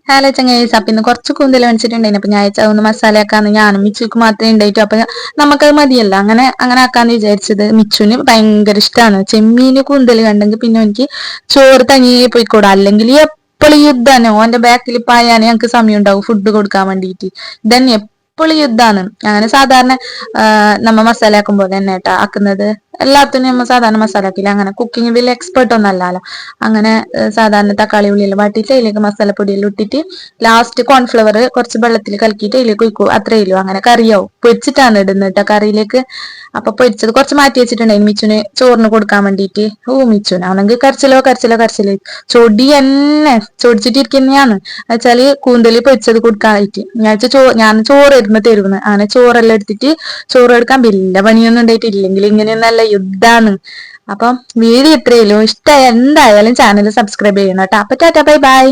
Hello ചങ്ങായിസ്, അപ്പൊ ഇന്ന് കുറച്ച് കൂന്തൽ വെച്ചിട്ടുണ്ടായിരുന്നു. അപ്പൊ ഞാൻ ഒന്ന് മസാല ആക്കാന്ന് ഞാനും മിച്ചുക്ക് മാത്രമേ ഉണ്ടായിട്ടു. അപ്പൊ നമുക്കത് മതിയല്ലോ, അങ്ങനെ അങ്ങനെ ആക്കാന്ന് വിചാരിച്ചത്. മിച്ചുന് ഭയങ്കര ഇഷ്ടമാണ് ചെമ്മീന് കൂന്തൽ കണ്ടെങ്കിൽ പിന്നെ എനിക്ക് ചോറ് തനിയെ പോയിക്കൂടാ. അല്ലെങ്കിൽ എപ്പോഴും യുദ്ധാണ്. ഓന്റെ ബാക്കിൽ പായാനേ ഞങ്ങൾക്ക് സമയം ഉണ്ടാവും ഫുഡ് കൊടുക്കാൻ വേണ്ടിയിട്ട്. ഇതന്നെ എപ്പോഴും യുദ്ധാണ്. അങ്ങനെ സാധാരണ നമ്മ മസാല ആക്കുമ്പോൾ തന്നെ കേട്ടാ ആക്കുന്നത്. എല്ലാത്തിനും നമ്മൾ സാധാരണ മസാല ആക്കില്ല, അങ്ങനെ കുക്കിംഗിൽ എക്സ്പേർട്ട് ഒന്നും അല്ലല്ലോ. അങ്ങനെ സാധാരണ തക്കാളി ഉള്ളിയെല്ലാം വാട്ടിയിട്ട് അതിലേക്ക് മസാലപ്പൊടിയെല്ലാം ഇട്ടിട്ട് ലാസ്റ്റ് കോൺഫ്ലവർ കുറച്ച് വെള്ളത്തിൽ കലക്കിയിട്ട് അതിലേക്ക് ഒഴിക്കും. അത്രേ ഉള്ളൂ. അങ്ങനെ കറിയാവും. പൊരിച്ചിട്ടാണ് ഇടുന്നത് കേട്ടോ കറിയിലേക്ക്. അപ്പൊ പൊരിച്ചത് കുറച്ച് മാറ്റി വെച്ചിട്ടുണ്ടായിരുന്നു മിച്ചുന് ചോറിന് കൊടുക്കാൻ വേണ്ടിയിട്ട്. മിച്ചുനാണെങ്കിൽ കരച്ചിലോ കരച്ചിലോ കരച്ചിലോ ചൊടി തന്നെ ചൊടിച്ചിട്ടിരിക്കുന്നതാണ്. വെച്ചാല് കൂന്തല് പൊരിച്ചത് കൊടുക്കാനായിട്ട് ഞാൻ ചോറ് ഇരുന്ന് തരുന്ന്. അങ്ങനെ ചോറെല്ലാം എടുത്തിട്ട് ചോറ് എടുക്കാൻ വലിയ പണിയൊന്നും ഉണ്ടായിട്ടില്ലെങ്കിൽ ഇങ്ങനെ നല്ല യുദ്ധാണ്. അപ്പം വീഡിയോ ഇത്രയല്ലോ. ഇഷ്ടമായ എന്തായാലും ചാനൽ സബ്സ്ക്രൈബ് ചെയ്യണം കേട്ടോ. അപ്പൊ ടാറ്റാ ബൈ ബൈ.